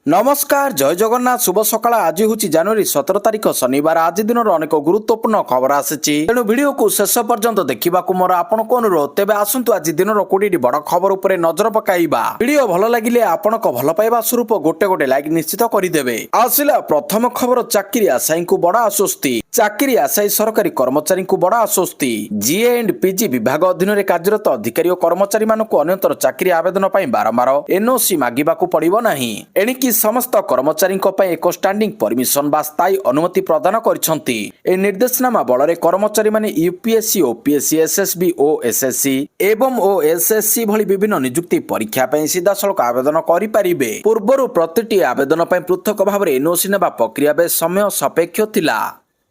नमस्कार जय जगन्नाथ शुभ सकाळ आज हूँ जनवरी 17 तारिख शनिवार आज दिन अनेक गुरुत्वपूर्ण खबर आसी तेणु भिडियो को शेष पर्यंत देखा मोर आपण को अनुरोध तेज आसतु आज दिन 20 बड़ खबर उपर नजर पकाइबा वीडियो भल लगिले आपण भल पाइबा स्वरूप गोटे गोटे लाइक निश्चित करदेवे। आसिला प्रथम खबर चाकरी आशायी को बड़ आश्वस्ति चाकरी आशायी सरकारी कर्मचारी को बड़ आश्वस्ति जीए एंड पीजी विभाग अधीन में कार्यरत अधिकारी और कर्मचारी मानक अन्यतर चाकरी आवेदन बारंबार एनओसी मागिबाकू पड़िबो नाही एणिकी समस्त कर्मचारी एक स्टैंडिंग परमिशन बा स्थायी अनुमति प्रदान करिसंती। ए निर्देशनामा बल कर्मचारी माने यूपीएससी ओपीएससी एसएसबी ओ एसएससी एवं ओएसएससी भली विभिन्न नियुक्ति परीक्षा पई सीधासलख आवेदन करि परिबे। पूर्वरु प्रतिटी आवेदन पई पृथक भाव एनओसी नेबा प्रक्रिया बेस समय सापेक्ष थिला।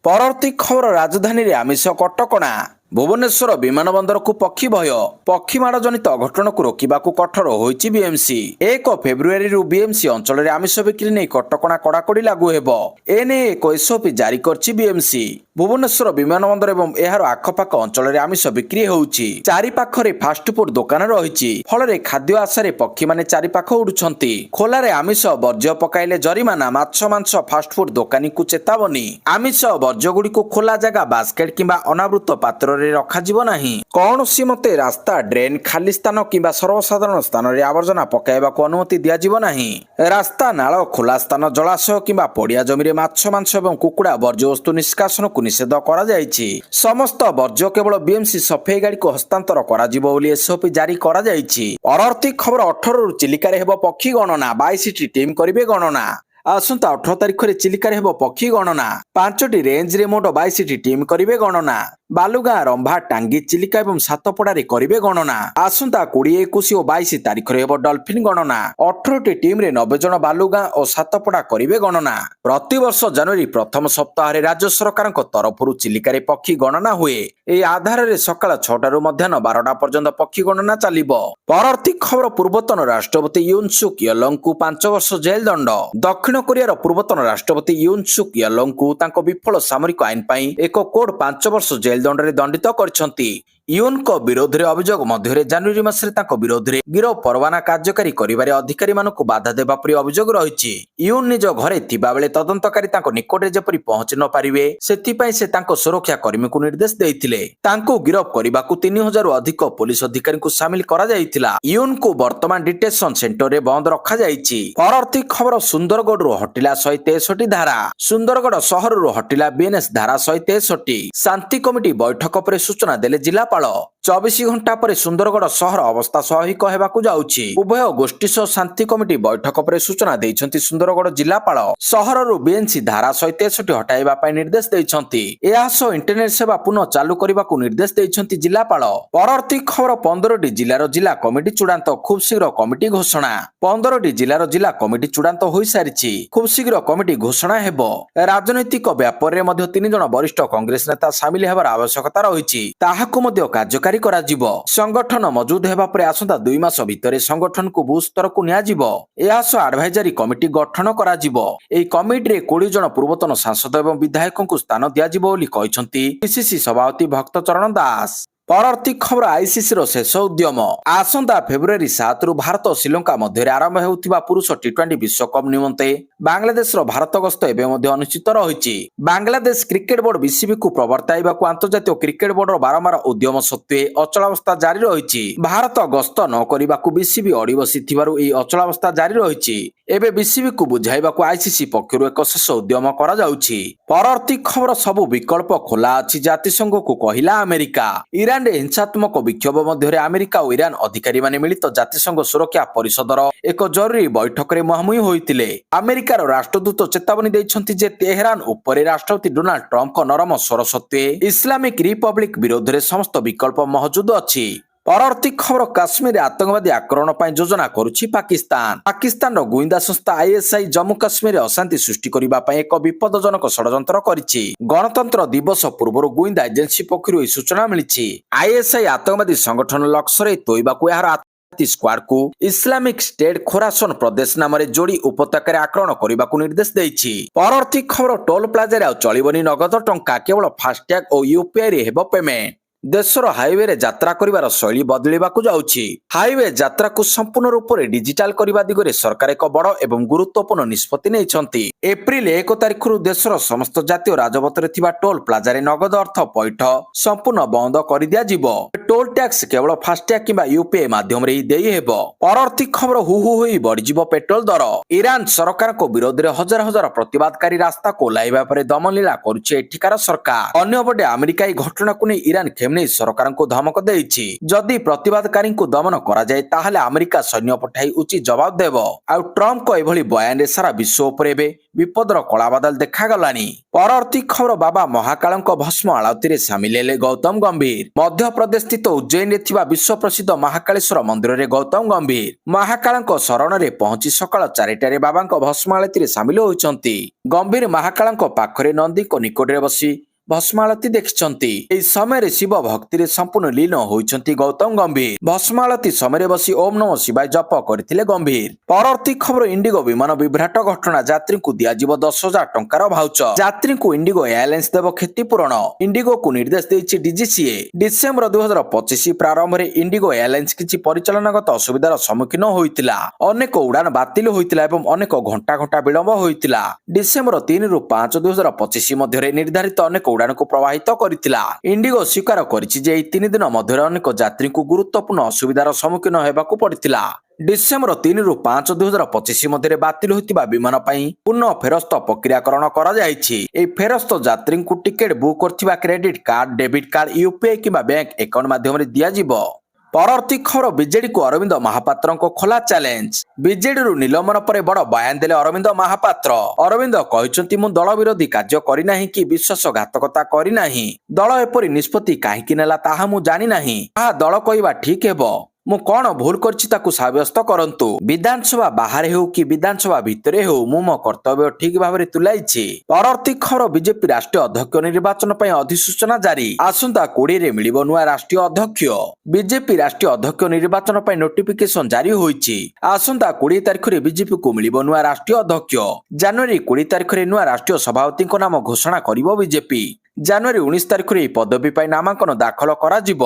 परवर्ती खबर राजधानी रे आमिष कटकणा भुवनेश्वर विमान बंदर को पक्षी भय पक्षी माड़ जनित अघटन को रोकने कठोर होईची बीएमसी 1 फेब्रुआरी बीएमसी अंचल में आमिष बिक्री नहीं कटकणा कड़ाकड़ी लागू हेबो। एने एक एसओपी जारी करछि बीएमसी। भुवनेश्वर विमान बंदर एवं एहार आखपाख अंचल में आमिष बिक्री होउछि। चारि पाखरे फास्टफुड दुकान रहिछि फल खाद्य आशारे पक्षी माने चारि पाख उडुछंती। खोलारे आमिष वर्ज्य पकाइले जरिमाना माछ मांस फास्टफुड दुकानी को चेतावनी। आमिष वर्ज्य गुडी को खोला जगह बास्केट किंबा अनावृत पात्र रखाଯିब नाही। कौनसी मते रास्ता ड्रेन खाली स्थान किंबा सर्वसाधारण स्थान रे आवर्जना पकाइबाकू अनुमति दियाजिब नाही। रास्ता नाଳ खोला स्थान जलाशय किंबा पड़िया जमी माछ मांस एवं कुकुड़ा वर्ज्य वस्तु निष्कासन को निषेध करा जायछि। समस्त वर्ज्य केवल बीएमसी सफाई गाड़ी को हस्तांतर कराजिब बोली एसओपी जारी करा जायछि। परवर्ती खबर 18 रु चिलिका रे हेबो पक्षी गणना 22 टी टीम करिवे गणना। आसंता 18 तारिख रे चिलिका रे हेबो पक्षी गणना 5टी रेंज रे मोट 22 टी टीम करिवे गणना। बालुगां रंभा टांगी चिलिका एवं सातपड़ारे करिवे गणना। आसंता 20 21 और 22 तारिख रे हेबो डॉल्फिन गणना 18 टी टीम रे 90 जन बालुगां और सातपड़ा करिवे गणना। प्रतिवर्ष जनवरी प्रथम सप्ताह रे राज्य सरकार तरफरु चिलिका रे पक्षी गणना हुए। ए आधार रे सकाळ 6टा रु मध्याह्न 12टा पर्यंत पक्षी गणना चलिबो। परवर्ती खबर पूर्वतन राष्ट्रपति यून सुक येलंग को 5 वर्ष जेल दंड। दक्षिण कोरियार पूर्वतन राष्ट्रपति यून सुक येलंग को तांको विफल सामरिक आईन पई एक कोड 5 वर्ष जेल दंड रे दंडित करछंती। यून को विरोध रे अभियोग मध्य जनवरी मासरे तांको विरोध रे गिरफ परवाना कार्यकारी करिबारे अधिकारी मानकु बाधा देबा परि अभियोग रहिछि। यून निज घरे थिबा बेले तदंतकारी तांको निकटरे जेपरि पहुंच न पारिबे सेति पई से तांको सुरक्षा कर्मी को निर्देश देइथिले। तांको गिरफ करिबाकू 3000 रु अधिक पुलिस अधिकारी को शामिल करा जाइथिला। यून को वर्तमान डिटेंशन सेंटर रे बंद रखा जाइछि। परवर्ती खबर सुंदरगढ़ रु हटिला 163 धारा। सुंदरगढ़ शहर रु हटिला बीएनएस धारा 163। शांति कमिटी बैठक पर सूचना देले जिला 24 घंटा पर सुंदरगढ़ शहर अवस्था स्वाभाविक हेबाकू जाउछि। उभय गोष्ठी सह शांति कमिटी बैठक पर सूचना दैछंती सुंदरगढ़ जिलापाल। शहर रु बीएनसी धारा 163 हटाइबा पई निर्देश दैछंती। एहा सह इंटरनेट सेवा पुनः चालू करबाकू निर्देश दैछंती जिलापाल। परवर्ती खबर 15टी जिल्लार जिला कमिटी चूड़ांत खूब शीघ्र कमिटी घोषणा। 15टी जिल्लार जिला कमिटी चूड़ांत होई सारिछि। खूब शीघ्र कमिटी घोषणा हेबो। राजनैतिक व्यापार रे मध्ये 3 जण वरिष्ठ कांग्रेस नेता शामिल हेबार आवश्यकता रहिछि। ताहाकू मध्ये कार्यकारी करा जिवो। संगठन मौजूद हेबा परे आसंता 2 मास भितरे संगठन को बूथ स्तर को निया जिवो। एहासो एडवाइजरी कमिटी गठन करा जिवो। एई कमिटी रे 20 जण पूर्वतन सांसद एवं विधायकों को स्थान दिया जिवो बोली कहिसंती पीसीसी सभापति भक्तचरण दास। परवर्ती खबर आईसीसी रो शेष उद्यम। आसंता फेब्रुआरी 7 रु भारत और श्रीलंका मध्य आरंभ हेउथिबा पुरुष टी20 विश्वकप निमंते बांग्लादेश रो भारत गस्त एबे मध्ये अनुष्ठित रहिछि। बांग्लादेश क्रिकेट बोर्ड बीसीबी को प्रवर्ताइबाकू अंतर्जातीय क्रिकेट बोर्ड रो बारंबार उद्यम सत्वे अचलावस्था जारी रहिछि। भारत गस्त न करिबाकू बीसीबी अड़ी बसिथिबारु एई अचलावस्था जारी रहिछि। एबे बीसीबी को बुझाइबाकू आईसीसी पक्षरु एक शेष उद्यम करा जाउछि। परवर्ती खबर सबु विकल्प खोला अछि जातिसंघ को कहिला अमेरिका। ईरान हिंसात्मक विक्षोभ मध्य अमेरिका और ईरान अधिकारी माने मिलित जातिसंघ सुरक्षा परिषदर एक जरूरी बैठक रे मुहांमुही होइतिले। अमेरिकार राष्ट्रदूत चेतावनी दैछंती जे तेहरान उपरे राष्ट्रपति डोनाल्ड ट्रम्प को नरम स्वर सत्वे इस्लामिक रिपब्लिक विरोध रे समस्त विकल्प मौजूद अछि। परवर्ती खबर काश्मीर आतंकवादी आक्रमण पर योजना करुछि पाकिस्तान। पाकिस्तान गुइंदा संस्था आईएसआई जम्मू काश्मीर अशांति सृष्टि करबा पई एक विपदजनक षडयंत्र करिछि। गणतंत्र दिवस पूर्व गुइंदा एजेंसी पक्षरु एही सूचना मिलिछि। आईएसआई आतंकवादी संगठन लक्ष्य तोइबाकू एहार स्क्वाड को इस्लामिक स्टेट खोरासन प्रदेश नाम जोड़ी उपत्यकार आक्रमण करने को निर्देश देछि। परवर्ती खबर टोल प्लाजा चलिबनी नगद टंका केवल फास्टैग और यूपीआई रे हेबो पेमेंट। ଦେଶର ହାଇୱେରେ ଯାତ୍ରା କରିବାର ଶୈଳୀ ବଦଳିବାକୁ ଯାଉଛି। ହାଇୱେ ଯାତ୍ରାକୁ ସମ୍ପୂର୍ଣ୍ଣ ରୂପରେ ଡିଜିଟାଲ କରିବା ଦିଗରେ ସରକାର ଏକ ବଡ଼ ଏବଂ ଗୁରୁତ୍ୱପୂର୍ଣ୍ଣ ନିଷ୍ପତ୍ତି ନେଇଛନ୍ତି। ଏପ୍ରିଲ 1 ତାରିଖରୁ ଦେଶର ସମସ୍ତ ଜାତୀୟ ରାଜପଥରେ ଥିବା ଟୋଲ ପ୍ଲାଜାରେ ନଗଦ ଅର୍ଥ ପଇଠ ସମ୍ପୂର୍ଣ୍ଣ ବନ୍ଦ କରିଦିଆଯିବ। ଟୋଲ ଟ୍ୟାକ୍ସ କେବଳ ଫାସ୍ଟ୍ୟାଗ କିମ୍ବା ୟୁପିଆଇ ମାଧ୍ୟମରେ ହିଁ ଦେଇ ହେବ। ପରବର୍ତ୍ତୀ ଖବର ହୁ ହୋଇ ବଢିଯିବ ପେଟ୍ରୋଲ ଦର। ଇରାନ ସରକାରଙ୍କ ବିରୋଧରେ ହଜାର ହଜାର ପ୍ରତିବାଦକାରୀ ରାସ୍ତାକୁ ଓହ୍ଲାଇବା ପରେ ଦମନଲୀଳା କରୁଛି ଏଠିକାର ସରକାର। ଅନ୍ୟପଟେ ଆମେରିକା ଏହି ଘଟଣାକୁ ନେଇ ଇରାନ ଖେମନେଇ ସରକାରଙ୍କୁ ଧମକ ଦେଇଛି। ଯଦି ପ୍ରତିବାଦକାରୀଙ୍କୁ ଦମନ କରାଯାଏ ତାହେଲେ ଆମେରିକା ସୈନ୍ୟ ପଠାଇ ଉଚିତ ଜବାବ ଦେବ। ଆଉ ଟ୍ରମ୍ପଙ୍କ ଏଭଳି ବୟାନରେ ସାରା ବିଶ୍ୱ ଉପରେ ଏବେ ବିପଦର କଳାବାଦଲ ଦେଖାଗଲାଣି। ପରବର୍ତ୍ତୀ ଖବର ବାବା ମହାକାଳଙ୍କ ଭସ୍ମ ଆଳତୀରେ ସାମିଲ ହେଲେ ଗୌତମ ଗମ୍ଭୀର। ମଧ୍ୟପ୍ରଦେଶ ସ୍ଥିତ ଉଜ୍ଜୟିନରେ ଥିବା ବିଶ୍ୱ ପ୍ରସିଦ୍ଧ ମହାକାଳେଶ୍ୱର ମନ୍ଦିରରେ ଗୌତମ ଗମ୍ଭୀର ମହାକାଳଙ୍କ ଶରଣରେ ପହଞ୍ଚି ସକାଳ 4ଟାରେ ବାବାଙ୍କ ଭସ୍ମ ଆଳତୀରେ ସାମିଲ ହୋଇଛନ୍ତି। ଗମ୍ଭୀର ମହାକାଳଙ୍କ ପାଖରେ ନନ୍ଦୀଙ୍କ ନିକଟରେ ବସି ଭସ୍ମାଳତୀ ଦେଖିଛନ୍ତି। ଏହି ସମୟରେ ଶିବ ଭକ୍ତିରେ ସମ୍ପୂର୍ଣ୍ଣ ଲୀନ ହୋଇଛନ୍ତି ଗୌତମ ଗମ୍ଭୀର। ଭସ୍ମାଳତୀ ସମୟରେ ବସି ଓମ୍ ନମଃ ଶିବାୟ ଜପ କରିଥିଲେ ଗମ୍ଭୀର। ପରବର୍ତ୍ତୀ ଖବର ଇଣ୍ଡିଗୋ ବିମାନ ବିଭ୍ରାଟ ଘଟଣା। ଯାତ୍ରୀଙ୍କୁ ଦିଆଯିବ 10,000 ଟଙ୍କାର ଭାଉଚର। ଯାତ୍ରୀଙ୍କୁ ଇଣ୍ଡିଗୋ ଏୟାରଲାଇନ୍ସ ଦେବ କ୍ଷତିପୂରଣ। ଇଣ୍ଡିଗୋକୁ ନିର୍ଦ୍ଦେଶ ଦେଇଛି ଡିଜିସିଏ। ଡିସେମ୍ବର 2025 ପ୍ରାରମ୍ଭରେ ଇଣ୍ଡିଗୋ ଏୟାରଲାଇନ୍ସ କିଛି ପରିଚାଳନାଗତ ଅସୁବିଧାର ସମ୍ମୁଖୀନ ହୋଇଥିଲା। ଅନେକ ଉଡାଣ ବାତିଲ ହୋଇଥିଲା ଏବଂ ଅନେକ ଘଣ୍ଟା ଘଣ୍ଟା ବିଳମ୍ବ ହୋଇଥିଲା। ଡିସେମ୍ବର 3 ରୁ 5, 2025 ମଧ୍ୟରେ ନିର୍ଦ୍ଧାରିତ ଅନେକ ଉଡାଣକୁ ପ୍ରଭାବିତ କରିଥିଲା। ଇଣ୍ଡିଗୋ ସ୍ୱୀକାର କରିଛି ଯେ ଏହି 3 ଦିନ ମଧ୍ୟରେ ଅନେକ ଯାତ୍ରୀଙ୍କୁ ଗୁରୁତ୍ୱପୂର୍ଣ୍ଣ ଅସୁବିଧାର ସମ୍ମୁଖୀନ ହେବାକୁ ପଡ଼ିଥିଲା। ଡିସେମ୍ବର 3 ରୁ 5, 2025 ମଧ୍ୟରେ ବାତିଲ ହୋଇଥିବା ବିମାନ ପାଇଁ ପୁନଃ ଫେରସ୍ତ ପ୍ରକ୍ରିୟାକରଣ କରାଯାଇଛି। ଏହି ଫେରସ୍ତ ଯାତ୍ରୀଙ୍କୁ ଟିକେଟ ବୁକ୍ କରିଥିବା credit card, debit card, UPI କିମ୍ବା ବ୍ୟାଙ୍କ ଆକାଉଣ୍ଟ ମାଧ୍ୟମରେ ଦିଆଯିବ। ପରବର୍ତ୍ତୀ ଖବର ବିଜେଡିକୁ ଅରବିନ୍ଦ ମହାପାତ୍ରଙ୍କ ଖୋଲା ଚ୍ୟାଲେଞ୍ଜ। ବିଜେଡିରୁ ନିଲମ୍ବନ ପରେ ବଡ଼ ବୟାନ ଦେଲେ ଅରବିନ୍ଦ ମହାପାତ୍ର। ଅରବିନ୍ଦ କହିଛନ୍ତି, ମୁଁ ଦଳ ବିରୋଧୀ କାର୍ଯ୍ୟ କରିନାହିଁ କି ବିଶ୍ୱାସଘାତକତା କରିନାହିଁ। ଦଳ ଏପରି ନିଷ୍ପତ୍ତି କାହିଁକି ନେଲା ତାହା ମୁଁ ଜାଣିନାହିଁ। ତାହା ଦଳ କହିବା ଠିକ୍ ହେବ। ମୁଁ କଣ ଭୁଲ କରିଛି ତାକୁ ସାବ୍ୟସ୍ତ କରନ୍ତୁ। ବିଧାନସଭା ବାହାରେ ହେଉ କି ବିଧାନସଭା ଭିତରେ ହେଉ ମୁଁ ମୋ କର୍ତ୍ତବ୍ୟ ଠିକ ଭାବରେ ତୁଲାଇଛି। ପରବର୍ତ୍ତୀ ଖବର ବିଜେପି ରାଷ୍ଟ୍ରୀୟ ଅଧ୍ୟକ୍ଷ ନିର୍ବାଚନ ପାଇଁ ଅଧିସୂଚନା ଜାରି। ଆସନ୍ତା 20ରେ ମିଳିବ ନୂଆ ରାଷ୍ଟ୍ରୀୟ ଅଧ୍ୟକ୍ଷ। ବିଜେପି ରାଷ୍ଟ୍ରୀୟ ଅଧ୍ୟକ୍ଷ ନିର୍ବାଚନ ପାଇଁ ନୋଟିଫିକେସନ ଜାରି ହୋଇଛି। ଆସନ୍ତା 20 ତାରିଖରେ ବିଜେପିକୁ ମିଳିବ ନୂଆ ରାଷ୍ଟ୍ରୀୟ ଅଧ୍ୟକ୍ଷ। ଜାନୁଆରୀ 20 ତାରିଖରେ ନୂଆ ରାଷ୍ଟ୍ରୀୟ ସଭାପତିଙ୍କ ନାମ ଘୋଷଣା କରିବ ବିଜେପି। ଜାନୁଆରୀ 19 ତାରିଖରେ ଏହି ପଦବୀ ପାଇଁ ନାମାଙ୍କନ ଦାଖଲ କରାଯିବ।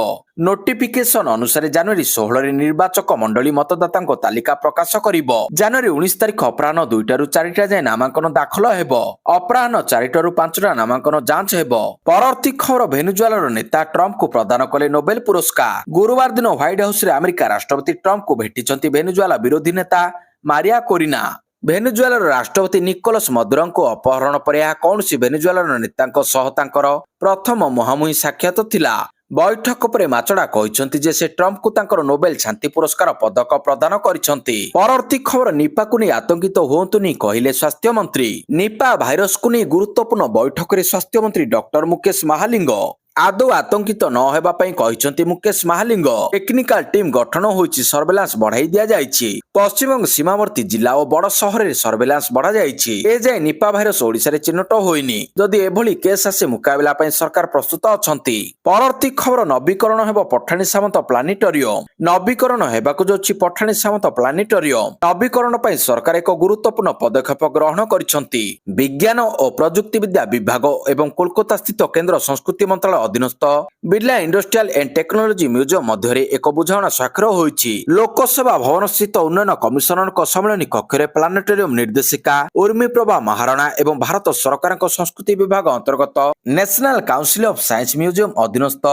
ନୋଟିଫିକେସନ ଅନୁସାରେ ଜାନୁଆରୀ 16ରେ ନିର୍ବାଚକ ମଣ୍ଡଳୀ ମତଦାତାଙ୍କ ତାଲିକା ପ୍ରକାଶ କରିବ। ଜାନୁଆରୀ 19 ତାରିଖ ଅପରାହ୍ନ 2ଟାରୁ 4ଟା ଯାଏଁ ନାମାଙ୍କନ ଦାଖଲ ହେବ। ଅପରାହ୍ନ 4ଟାରୁ 5ଟା ନାମାଙ୍କନ ଯାଞ୍ଚ ହେବ। ପରବର୍ତ୍ତୀ ଖବର ଭେନେଜୁଏଲାର ନେତା ଟ୍ରମ୍ପଙ୍କୁ ପ୍ରଦାନ କଲେ ନୋବେଲ ପୁରସ୍କାର। ଗୁରୁବାର ଦିନ ହ୍ୱାଇଟ୍ ହାଉସରେ ଆମେରିକା ରାଷ୍ଟ୍ରପତି ଟ୍ରମ୍ପଙ୍କୁ ଭେଟିଛନ୍ତି ଭେନେଜୁଏଲା ବିରୋଧୀ ନେତା ମାରିଆ କୋରିନା। ଭେନେଜୁଏଲାର ରାଷ୍ଟ୍ରପତି ନିକୋଲସ ମଦୁରୋଙ୍କ ଅପହରଣ ପରେ ଏହା କୌଣସି ଭେନେଜୁଏଲାର ନେତାଙ୍କ ସହ ତାଙ୍କର ପ୍ରଥମ ମୁହାଁମୁହିଁ ସାକ୍ଷାତ ଥିଲା। ବୈଠକ ପରେ ମାଚଡା କହିଛନ୍ତି ଯେ ସେ ଟ୍ରମ୍ପଙ୍କୁ ତାଙ୍କର ନୋବେଲ ଶାନ୍ତି ପୁରସ୍କାର ପଦକ ପ୍ରଦାନ କରିଛନ୍ତି। ପରବର୍ତ୍ତୀ ଖବର ନିପାକୁ ନେଇ ଆତଙ୍କିତ ହୁଅନ୍ତୁନି କହିଲେ ସ୍ୱାସ୍ଥ୍ୟମନ୍ତ୍ରୀ। ନିପା ଭାଇରସକୁ ନେଇ ଗୁରୁତ୍ୱପୂର୍ଣ୍ଣ ବୈଠକରେ ସ୍ୱାସ୍ଥ୍ୟମନ୍ତ୍ରୀ ଡକ୍ଟର ମୁକେଶ ମାହାଲିଙ୍ଗ ଆଦୌ ଆତଙ୍କିତ ନ ହେବା ପାଇଁ କହିଛନ୍ତି ମୁକେଶ ମାହାଲିଙ୍ଗ। ଟେକ୍ନିକାଲ ଟିମ୍ ଗଠନ ହୋଇଛି, ସର୍ଭେଲାନ୍ସ ବଢାଇ ଦିଆଯାଇଛି। ପଶ୍ଚିମବଙ୍ଗ ସୀମାବର୍ତ୍ତୀ ଜିଲ୍ଲା ଓ ବଡ଼ ସହରରେ ସର୍ଭେଲାନ୍ସ ବଢାଯାଇଛି। ଏଯାଏଁ ନିପା ଭାଇରସ ଓଡ଼ିଶାରେ ଚିହ୍ନଟ ହୋଇନି। ଯଦି ଏଭଳି କେସ୍ ଆସେ ମୁକାବିଲା ପାଇଁ ସରକାର ପ୍ରସ୍ତୁତ ଅଛନ୍ତି। ପରବର୍ତ୍ତୀ ଖବର ନବୀକରଣ ହେବ ପଠାଣି ସାମନ୍ତ ପ୍ଲାନେଟୋରିୟମ। ନବୀକରଣ ହେବାକୁ ଯାଉଛି ପଠାଣି ସାମନ୍ତ ପ୍ଲାନେଟୋରିୟମ। ନବୀକରଣ ପାଇଁ ସରକାର ଏକ ଗୁରୁତ୍ୱପୂର୍ଣ୍ଣ ପଦକ୍ଷେପ ଗ୍ରହଣ କରିଛନ୍ତି। ବିଜ୍ଞାନ ଓ ପ୍ରଯୁକ୍ତି ବିଦ୍ୟା ବିଭାଗ ଏବଂ କୋଲକାତା ସ୍ଥିତ କେନ୍ଦ୍ର ସଂସ୍କୃତି ମନ୍ତ୍ରଣାଳୟ ଅଧୀନସ୍ଥ Birla industrial and technology museum ମଧ୍ୟରେ ଏକ ବୁଝାମଣା ସ୍ୱାକ୍ଷର ହୋଇଛି। ଲୋକସେବା ଭବନ ସ୍ଥିତ ଉନ୍ନୟନ କମିଶନରଙ୍କ ସମ୍ମିଳନୀ କକ୍ଷରେ ପ୍ଲାନେଟୋରିୟମ ନିର୍ଦ୍ଦେଶିକା ଉର୍ମିପ୍ରଭା ମହାରଣା ଏବଂ ଭାରତ ସରକାରଙ୍କ ସଂସ୍କୃତି ବିଭାଗ ଅନ୍ତର୍ଗତ national council of science museum ଅଧୀନସ୍ଥ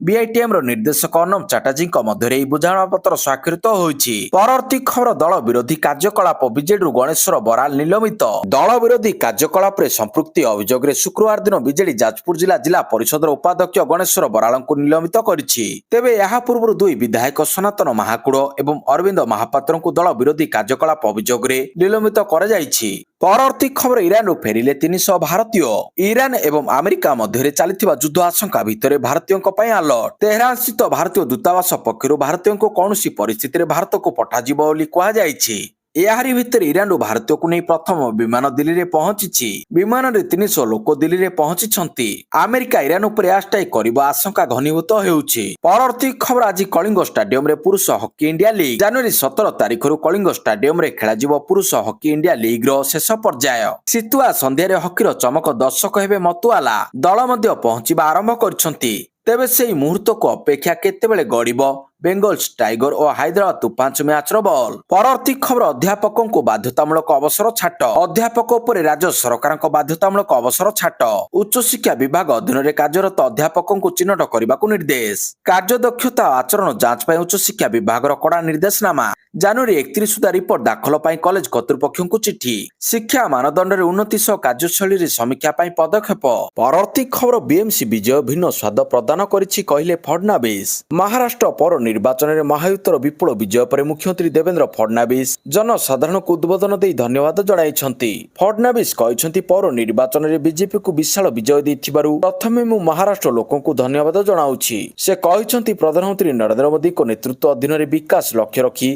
ବିଆଇଟିଏମ ର ନିର୍ଦ୍ଦେଶକ ଅନମ ଚାଟାର୍ଜୀଙ୍କ ମଧ୍ୟରେ ଏହି ବୁଝାମଣାପତ୍ର ସ୍ୱାକ୍ଷରିତ ହୋଇଛି। ପରବର୍ତ୍ତୀ ଖବର ଦଳ ବିରୋଧୀ କାର୍ଯ୍ୟକଳାପ। ବିଜେଡିରୁ ଗଣେଶ୍ୱର ବରାଳ ନିଲମ୍ବିତ। ଦଳ ବିରୋଧୀ କାର୍ଯ୍ୟକଳାପରେ ସମ୍ପୃକ୍ତି ଅଭିଯୋଗରେ ଶୁକ୍ରବାର ଦିନ ବିଜେଡି ଯାଜପୁର ଜିଲ୍ଲା ପରିଷଦର ଉପାଧ୍ୟକ୍ଷ ଗଣେଶ୍ୱର ବରାଳଙ୍କୁ ନିଲମ୍ବିତ କରିଛି। ତେବେ ଏହା ପୂର୍ବରୁ ଦୁଇ ବିଧାୟକ ସନାତନ ମହାକୁଡ଼ ଏବଂ ଅରବିନ୍ଦ ମହାପାତ୍ରଙ୍କୁ ଦଳ ବିରୋଧୀ କାର୍ଯ୍ୟକଳାପ ଅଭିଯୋଗରେ ନିଲମ୍ବିତ କରାଯାଇଛି। ପରବର୍ତ୍ତୀ ଖବର ଇରାନରୁ ଫେରିଲେ 300 ଭାରତୀୟ। ଇରାନ ଏବଂ ଆମେରିକା ମଧ୍ୟରେ ଚାଲିଥିବା ଯୁଦ୍ଧ ଆଶଙ୍କା ଭିତରେ ଭାରତୀୟଙ୍କ ପାଇଁ ଆଲର୍ଟ। ତେହରାନ ସ୍ଥିତ ଭାରତୀୟ ଦୂତାବାସ ପକ୍ଷରୁ ଭାରତୀୟଙ୍କୁ କୌଣସି ପରିସ୍ଥିତିରେ ଭାରତକୁ ପଠାଯିବ ବୋଲି କୁହାଯାଇଛି। ଏହାରି ଭିତରେ ଇରାନରୁ ଭାରତୀୟକୁ ନେଇ ପ୍ରଥମ ବିମାନ ଦିଲ୍ଲୀରେ ପହଞ୍ଚିଛି। ବିମାନରେ 300 ଲୋକ ଦିଲ୍ଲୀରେ ପହଞ୍ଚିଛନ୍ତି। ଆମେରିକା ଇରାନ ଉପରେ ଏୟାର ଷ୍ଟ୍ରାଇକ୍ କରିବା ଆଶଙ୍କା ଘନୀଭୂତ ହେଉଛି। ପରବର୍ତ୍ତୀ ଖବର ଆଜି କଳିଙ୍ଗ ଷ୍ଟାଡିୟମରେ ପୁରୁଷ ହକି ଇଣ୍ଡିଆ ଲିଗ୍। ଜାନୁଆରୀ 17 ତାରିଖରୁ କଳିଙ୍ଗ ଷ୍ଟାଡିୟମରେ ଖେଳାଯିବ ପୁରୁଷ ହକି ଇଣ୍ଡିଆ ଲିଗ୍ର ଶେଷ ପର୍ଯ୍ୟାୟ। ଶୀତୁଆ ସନ୍ଧ୍ୟାରେ ହକିର ଚମକ ଦର୍ଶକ ହେବେ ମତୁଆଲା। ଦଳ ମଧ୍ୟ ପହଞ୍ଚିବା ଆରମ୍ଭ କରିଛନ୍ତି। ତେବେ ସେହି ମୁହୂର୍ତ୍ତକୁ ଅପେକ୍ଷା କେତେବେଳେ ଗଡ଼ିବ ବେଙ୍ଗଲ୍ସ ଟାଇଗର ଓ ହାଇଦ୍ରାବାଦ ତୁଫାନ୍ସ ମ୍ୟାଚର ବଲ୍। ପରବର୍ତ୍ତୀ ଖବର ଅଧ୍ୟାପକଙ୍କୁ ବାଧ୍ୟତାମୂଳକ ଅବସର ଛାଟ। ଅଧ୍ୟାପକ ଉପରେ ରାଜ୍ୟ ସରକାରଙ୍କ ବାଧ୍ୟତାମୂଳକ ଅବସର ଛାଟ। ଉଚ୍ଚଶିକ୍ଷା ବିଭାଗ ଅଧୀନରେ କାର୍ଯ୍ୟରତ ଅଧ୍ୟାପକଙ୍କୁ ଚିହ୍ନଟ କରିବାକୁ ନିର୍ଦ୍ଦେଶ। କାର୍ଯ୍ୟଦକ୍ଷତା ଓ ଆଚରଣ ଯାଞ୍ଚ ପାଇଁ ଉଚ୍ଚଶିକ୍ଷା ବିଭାଗର କଡ଼ା ନିର୍ଦ୍ଦେଶନାମା। ଜାନୁଆରୀ 31 ସୁଦ୍ଧା ରିପୋର୍ଟ ଦାଖଲ ପାଇଁ କଲେଜ କର୍ତ୍ତୃପକ୍ଷଙ୍କୁ ଚିଠି। ଶିକ୍ଷା ମାନଦଣ୍ଡରେ ଉନ୍ନତି ସହ କାର୍ଯ୍ୟଶୈଳୀରେ ସମୀକ୍ଷା ପାଇଁ ପଦକ୍ଷେପ। ପରବର୍ତ୍ତୀ ଖବର ବିଏମ୍ସି ବିଜୟ ଭିନ୍ନ ସ୍ୱାଦ ପ୍ରଦାନ କରିଛି କହିଲେ ଫଡନାବିସ୍। ମହାରାଷ୍ଟ୍ର ପୌର ନିର୍ବାଚନରେ ମହାୟୁତର ବିପୁଳ ବିଜୟ ପରେ ମୁଖ୍ୟମନ୍ତ୍ରୀ ଦେବେନ୍ଦ୍ର ଫଡନାବିସ୍ ଜନସାଧାରଣଙ୍କୁ ଉଦ୍ବୋଧନ ଦେଇ ଧନ୍ୟବାଦ ଜଣାଇଛନ୍ତି। ଫଡନାବିସ୍ କହିଛନ୍ତି ପୌର ନିର୍ବାଚନରେ ବିଜେପିକୁ ବିଶାଳ ବିଜୟ ଦେଇଥିବାରୁ ପ୍ରଥମେ ମୁଁ ମହାରାଷ୍ଟ୍ର ଲୋକଙ୍କୁ ଧନ୍ୟବାଦ ଜଣାଉଛି। ସେ କହିଛନ୍ତି ପ୍ରଧାନମନ୍ତ୍ରୀ ନରେନ୍ଦ୍ର ମୋଦିଙ୍କ ନେତୃତ୍ୱ ଅଧୀନରେ ବିକାଶ ଲକ୍ଷ୍ୟ ରଖି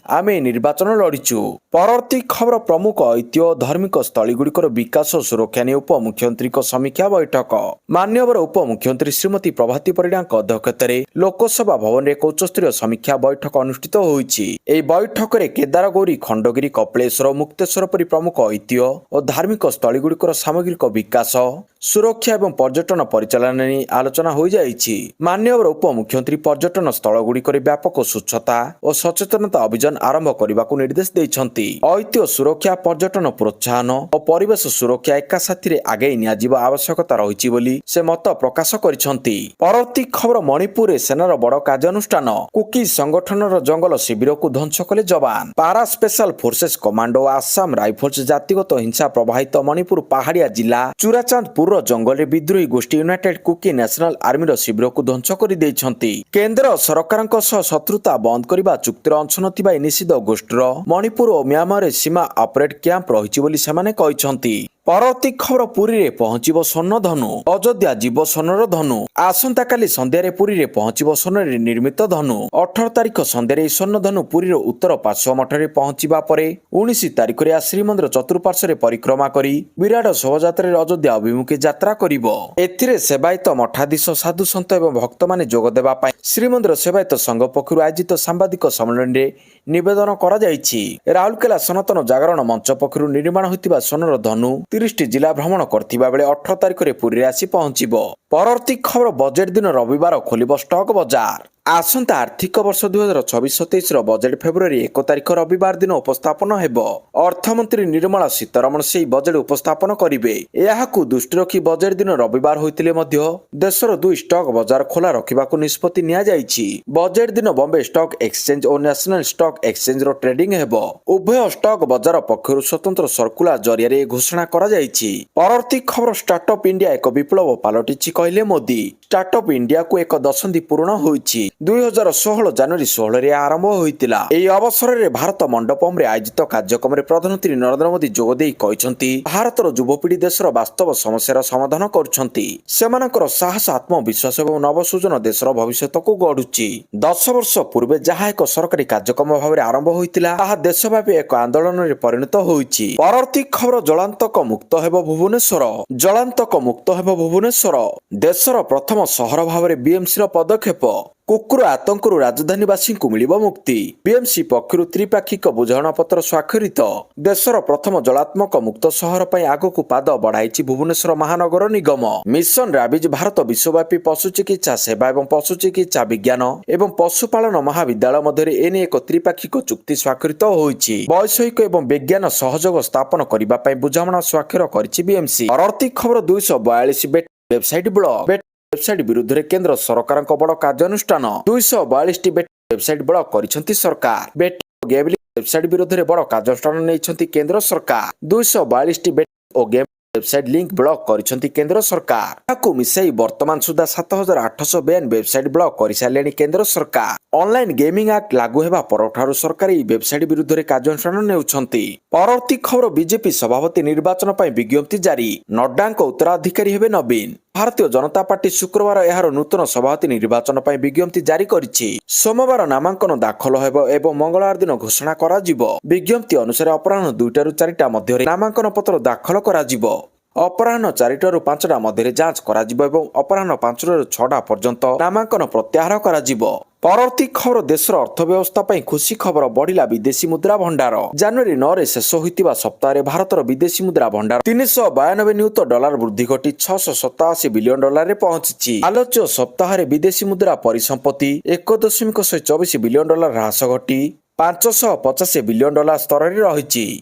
ଆମେ ନିର୍ବାଚନ ଲଢିଛୁ। ପରବର୍ତ୍ତୀ ଖବର ପ୍ରମୁଖ ଐତିହ୍ୟ ଓ ଧାର୍ମିକ ସ୍ଥଳୀଗୁଡ଼ିକର ବିକାଶ ଓ ସୁରକ୍ଷା ନେଇ ଉପମୁଖ୍ୟମନ୍ତ୍ରୀଙ୍କ ସମୀକ୍ଷା ବୈଠକ। ମାନ୍ୟବର ଉପମୁଖ୍ୟମନ୍ତ୍ରୀ ଶ୍ରୀମତୀ ପ୍ରଭାତୀ ପରିଡ଼ାଙ୍କ ଅଧ୍ୟକ୍ଷତାରେ ଲୋକସଭା ଭବନରେ ଏକ ଉଚ୍ଚସ୍ତରୀୟ ସମୀକ୍ଷା ବୈଠକ ଅନୁଷ୍ଠିତ ହୋଇଛି। ଏହି ବୈଠକରେ କେଦାରଗୌରୀ ଖଣ୍ଡଗିରି କପିଳେଶ୍ୱର ମୁକ୍ତେଶ୍ୱର ପରି ପ୍ରମୁଖ ଐତିହ୍ୟ ଓ ଧାର୍ମିକ ସ୍ଥଳୀଗୁଡ଼ିକର ସାମଗ୍ରିକ ବିକାଶ ସୁରକ୍ଷା ଏବଂ ପର୍ଯ୍ୟଟନ ପରିଚାଳନା ନେଇ ଆଲୋଚନା ହୋଇଯାଇଛି। ମାନ୍ୟବର ଉପମୁଖ୍ୟମନ୍ତ୍ରୀ ପର୍ଯ୍ୟଟନ ସ୍ଥଳଗୁଡ଼ିକରେ ବ୍ୟାପକ ସ୍ୱଚ୍ଛତା ଓ ସଚେତନତା ଅଭିଯାନ ଆରମ୍ଭ କରିବାକୁ ନିର୍ଦ୍ଦେଶ ଦେଇଛନ୍ତି। ଐତିହ୍ୟ ସୁରକ୍ଷା ପର୍ଯ୍ୟଟନ ପ୍ରୋତ୍ସାହନ ଓ ପରିବେଶ ସୁରକ୍ଷା ଏକା ସାଥିରେ ଆଗେଇ ନିଆଯିବା ଆବଶ୍ୟକତା ରହିଛି ବୋଲି ସେ ମତ ପ୍ରକାଶ କରିଛନ୍ତି। ପରବର୍ତ୍ତୀ ଖବର ମଣିପୁରରେ ସେନାର ବଡ଼ କାର୍ଯ୍ୟାନୁଷ୍ଠାନ। କୁକି ସଂଗଠନର ଜଙ୍ଗଲ ଶିବିରକୁ ଧ୍ୱଂସ କଲେ ଯବାନ। ପାରା ସ୍ପେଶାଲ ଫୋର୍ସେସ୍ କମାଣ୍ଡୋ ଓ ଆସାମ ରାଇଫଲ୍ସ ଜାତିଗତ ହିଂସା ପ୍ରବାହିତ ମଣିପୁର ପାହାଡ଼ିଆ ଜିଲ୍ଲା ଚୁରାଚାନ୍ଦପୁରର ଜଙ୍ଗଲରେ ବିଦ୍ରୋହୀ ଗୋଷ୍ଠୀ ୟୁନାଇଟେଡ୍ କୁକି ନ୍ୟାସନାଲ ଆର୍ମିର ଶିବିରକୁ ଧ୍ୱଂସ କରିଦେଇଛନ୍ତି। କେନ୍ଦ୍ର ସରକାରଙ୍କ ସହ ଶତ୍ରୁତା ବନ୍ଦ କରିବା ଚୁକ୍ତିର ଅଂଶ ନଥିବା ନିଷିଦ୍ଧ ଗୋଷ୍ଠୀର ମଣିପୁର ଓ ମ୍ୟାମାରରେ ସୀମା ଅପରେଟ୍ କ୍ୟାମ୍ପ ରହିଛି ବୋଲି ସେମାନେ କହିଛନ୍ତି। ପରବର୍ତ୍ତୀ ଖବର ପୁରୀରେ ପହଞ୍ଚିବ ସ୍ୱର୍ଣ୍ଣଧନୁ। ଅଯୋଧ୍ୟା ଯିବ ସ୍ୱର୍ଣ୍ଣର ଧନୁ। ଆସନ୍ତାକାଲି ସନ୍ଧ୍ୟାରେ ପୁରୀରେ ପହଞ୍ଚିବ ସ୍ୱର୍ଣ୍ଣରେ ନିର୍ମିତ ଧନୁ। 18 ତାରିଖ ସନ୍ଧ୍ୟାରେ ଏହି ସ୍ୱର୍ଣ୍ଣଧନୁ ପୁରୀର ଉତ୍ତର ପାର୍ଶ୍ୱ ମଠରେ ପହଞ୍ଚିବା ପରେ 19 ତାରିଖରେ ଏହା ଶ୍ରୀମନ୍ଦିର ଚତୁଃପାର୍ଶ୍ୱରେ ପରିକ୍ରମା କରି ବିରାଟ ଶୋଭାଯାତ୍ରାରେ ଅଯୋଧ୍ୟା ଅଭିମୁଖେ ଯାତ୍ରା କରିବ। ଏଥିରେ ସେବାୟତ ମଠାଧୀଶ ସାଧୁସନ୍ଥ ଏବଂ ଭକ୍ତମାନେ ଯୋଗ ଦେବା ପାଇଁ ଶ୍ରୀମନ୍ଦିର ସେବାୟତ ସଂଘ ପକ୍ଷରୁ ଆୟୋଜିତ ସାମ୍ବାଦିକ ସମ୍ମିଳନୀରେ ନିବେଦନ କରାଯାଇଛି। ରାଉରକେଲା ସନାତନ ଜାଗରଣ ମଞ୍ଚ ପକ୍ଷରୁ ନିର୍ମାଣ ହୋଇଥିବା ସ୍ୱର୍ଣ୍ଣର ଧନୁ 30ଟି ଜିଲ୍ଲା ଭ୍ରମଣ କରିଥିବା ବେଳେ 18 ତାରିଖରେ ପୁରୀରେ ଆସି ପହଞ୍ଚିବ। ପରବର୍ତ୍ତୀ ଖବର ବଜେଟ୍ ଦିନ ରବିବାର ଖୋଲିବ ଷ୍ଟକ୍ ବଜାର। ଆସନ୍ତା ଆର୍ଥିକ ବର୍ଷ 2024-27ର ବଜେଟ୍ ଫେବୃଆରୀ 1 ତାରିଖ ରବିବାର ଦିନ ଉପସ୍ଥାପନ ହେବ। ଅର୍ଥମନ୍ତ୍ରୀ ନିର୍ମଳା ସୀତାରମଣ ସେହି ବଜେଟ୍ ଉପସ୍ଥାପନ କରିବେ। ଏହାକୁ ଦୃଷ୍ଟିରେ ରଖି ବଜେଟ୍ ଦିନ ରବିବାର ହୋଇଥିଲେ ମଧ୍ୟ ଦେଶର 2 ଷ୍ଟକ୍ ବଜାର ଖୋଲା ରଖିବାକୁ ନିଷ୍ପତ୍ତି ନିଆଯାଇଛି। ବଜେଟ୍ ଦିନ ବମ୍ବେ ଷ୍ଟକ୍ ଏକ୍ସଚେଞ୍ଜ ଓ ନ୍ୟାସନାଲ ଷ୍ଟକ୍ ଏକ୍ସଚେଞ୍ଜର ଟ୍ରେଡିଂ ହେବ। ଉଭୟ ଷ୍ଟକ୍ ବଜାର ପକ୍ଷରୁ ସ୍ୱତନ୍ତ୍ର ସର୍କୁଲାର ଜରିଆରେ ଘୋଷଣା କରାଯାଇଛି। ପରବର୍ତ୍ତୀ ଖବର ଷ୍ଟାର୍ଟଅପ୍ ଇଣ୍ଡିଆ ଏକ ବିପ୍ଳବ ପାଲଟିଛି କହିଲେ ମୋଦି। ଷ୍ଟାର୍ଟଅପ୍ ଇଣ୍ଡିଆକୁ ଏକ ଦଶନ୍ଧି ପୂରଣ ହୋଇଛି। 2016 ଜାନୁଆରୀ 16ରେ ଆରମ୍ଭ ହୋଇଥିଲା। ଏହି ଅବସରରେ ଭାରତ ମଣ୍ଡପମରେ ଆୟୋଜିତ କାର୍ଯ୍ୟକ୍ରମରେ ପ୍ରଧାନମନ୍ତ୍ରୀ ନରେନ୍ଦ୍ର ମୋଦି ଯୋଗଦେଇ କହିଛନ୍ତି ଭାରତର ଯୁବପିଢ଼ି ଦେଶର ବାସ୍ତବ ସମସ୍ୟାର ସମାଧାନ କରୁଛନ୍ତି। ସେମାନଙ୍କର ସାହସ ଆତ୍ମବିଶ୍ୱାସ ଏବଂ ନବସୃଜନ ଦେଶର ଭବିଷ୍ୟତକୁ ଗଢୁଛି। 10 ବର୍ଷ ପୂର୍ବେ ଯାହା ଏକ ସରକାରୀ କାର୍ଯ୍ୟକ୍ରମ ଭାବରେ ଆରମ୍ଭ ହୋଇଥିଲା ତାହା ଦେଶବ୍ୟାପୀ ଏକ ଆନ୍ଦୋଳନରେ ପରିଣତ ହୋଇଛି। ପରବର୍ତ୍ତୀ ଖବର ଜଳାନ୍ତକ ମୁକ୍ତ ହେବ ଭୁବନେଶ୍ୱର। ଜଳାନ୍ତକ ମୁକ୍ତ ହେବ ଭୁବନେଶ୍ୱର। ଦେଶର ପ୍ରଥମ ସହର ଭାବରେ ବିଏମ୍ସିର ପଦକ୍ଷେପ। କୁକୁର ଆତଙ୍କରୁ ରାଜଧାନୀବାସୀଙ୍କୁ ମିଳିବ ମୁକ୍ତି। ବିଏମ୍ସି ପକ୍ଷରୁ ତ୍ରିପାକ୍ଷିକ ବୁଝାମଣାପତ୍ର ସ୍ୱାକ୍ଷରିତ। ଦେଶର ପ୍ରଥମ ଜଳାତ୍ମକ ମୁକ୍ତ ସହର ପାଇଁ ଆଗକୁ ପାଦ ବଢାଇଛି ଭୁବନେଶ୍ୱର ମହାନଗର ନିଗମ। ମିଶନ ରାବିଜ ଭାରତ ବିଶ୍ୱବ୍ୟାପୀ ପଶୁ ଚିକିତ୍ସା ସେବା ଏବଂ ପଶୁ ଚିକିତ୍ସା ବିଜ୍ଞାନ ଏବଂ ପଶୁପାଳନ ମହାବିଦ୍ୟାଳୟ ମଧ୍ୟରେ ଏନେଇ ଏକ ତ୍ରିପାକ୍ଷିକ ଚୁକ୍ତି ସ୍ୱାକ୍ଷରିତ ହୋଇଛି। ବୈଷୟିକ ଏବଂ ବିଜ୍ଞାନ ସହଯୋଗ ସ୍ଥାପନ କରିବା ପାଇଁ ବୁଝାମଣା ସ୍ୱାକ୍ଷର କରିଛି ବିଏମ୍ସି। ପରବର୍ତ୍ତୀ ଖବର 242 ବେଟ୍ ୱେବସାଇଟ୍ ବ୍ଲକ। ୱେବସାଇଟ୍ ବିରୁଦ୍ଧରେ କେନ୍ଦ୍ର ସରକାରଙ୍କ ବଡ଼ କାର୍ଯ୍ୟାନୁଷ୍ଠାନ। 242ଟି ବେଟ୍ ୱେବସାଇଟ୍ ବ୍ଲକ କରିଛନ୍ତି ସରକାର। ବେଟ୍ ଓ ଗେମ୍ବଲିଂ ୱେବସାଇଟ୍ ବିରୁଦ୍ଧରେ ବଡ଼ କାର୍ଯ୍ୟାନୁଷ୍ଠାନ ନେଇଛନ୍ତି କେନ୍ଦ୍ର ସରକାର। 242ଟି ବେଟ୍ ଓ ଗେମ୍ ୱେବସାଇଟ୍ ଲିଙ୍କ ବ୍ଲକ କରିଛନ୍ତି କେନ୍ଦ୍ର ସରକାର। ଏହାକୁ ମିଶାଇ ବର୍ତ୍ତମାନ ସୁଦ୍ଧା 7800 ବେଆଇନ ୱେବସାଇଟ୍ ବ୍ଲକ କରିସାରିଲେଣି କେନ୍ଦ୍ର ସରକାର। ଅନଲାଇନ ଗେମିଂ ଆକ୍ଟ ଲାଗୁ ହେବା ପରଠାରୁ ସରକାର ଏହି ୱେବସାଇଟ୍ ବିରୁଦ୍ଧରେ କାର୍ଯ୍ୟାନୁଷ୍ଠାନ ନେଉଛନ୍ତି। ପରବର୍ତ୍ତୀ ଖବର ବିଜେପି ସଭାପତି ନିର୍ବାଚନ ପାଇଁ ବିଜ୍ଞପ୍ତି ଜାରି। ନଡ୍ଡାଙ୍କ ଉତ୍ତରାଧିକାରୀ ହେବେ ନବୀନ। ଭାରତୀୟ ଜନତା ପାର୍ଟି ଶୁକ୍ରବାର ଏହାର ନୂତନ ସଭାପତି ନିର୍ବାଚନ ପାଇଁ ବିଜ୍ଞପ୍ତି ଜାରି କରିଛି। ସୋମବାର ନାମାଙ୍କନ ଦାଖଲ ହେବ ଏବଂ ମଙ୍ଗଳବାର ଦିନ ଘୋଷଣା କରାଯିବ। ବିଜ୍ଞପ୍ତି ଅନୁସାରେ ଅପରାହ୍ନ 2ଟାରୁ 4ଟା ମଧ୍ୟରେ ନାମାଙ୍କନ ପତ୍ର ଦାଖଲ କରାଯିବ। ଅପରାହ୍ନ 4ଟାରୁ 5ଟା ମଧ୍ୟରେ ଯାଞ୍ଚ କରାଯିବ ଏବଂ ଅପରାହ୍ନ 5ଟାରୁ 6ଟା ପର୍ଯ୍ୟନ୍ତ ନାମାଙ୍କନ ପ୍ରତ୍ୟାହାର କରାଯିବ। ପରବର୍ତ୍ତୀ ଖବର ଦେଶର ଅର୍ଥବ୍ୟବସ୍ଥା ପାଇଁ ଖୁସି ଖବର ବଢିଲା ବିଦେଶୀ ମୁଦ୍ରା ଭଣ୍ଡାର। ଜାନୁଆରୀ 9ରେ ଶେଷ ହୋଇଥିବା ସପ୍ତାହରେ ଭାରତର ବିଦେଶୀ ମୁଦ୍ରା ଭଣ୍ଡାର $392 ନିୟୁତ ବୃଦ୍ଧି ଘଟି $687 ବିଲିୟନ ପହଞ୍ଚିଛି। ଆଲୋଚ୍ୟ ସପ୍ତାହରେ ବିଦେଶୀ ମୁଦ୍ରା ପରିସମ୍ପତ୍ତି $1.124 ବିଲିୟନ ହ୍ରାସ ଘଟି $550 ବିଲିୟନ ସ୍ତରରେ ରହିଛି।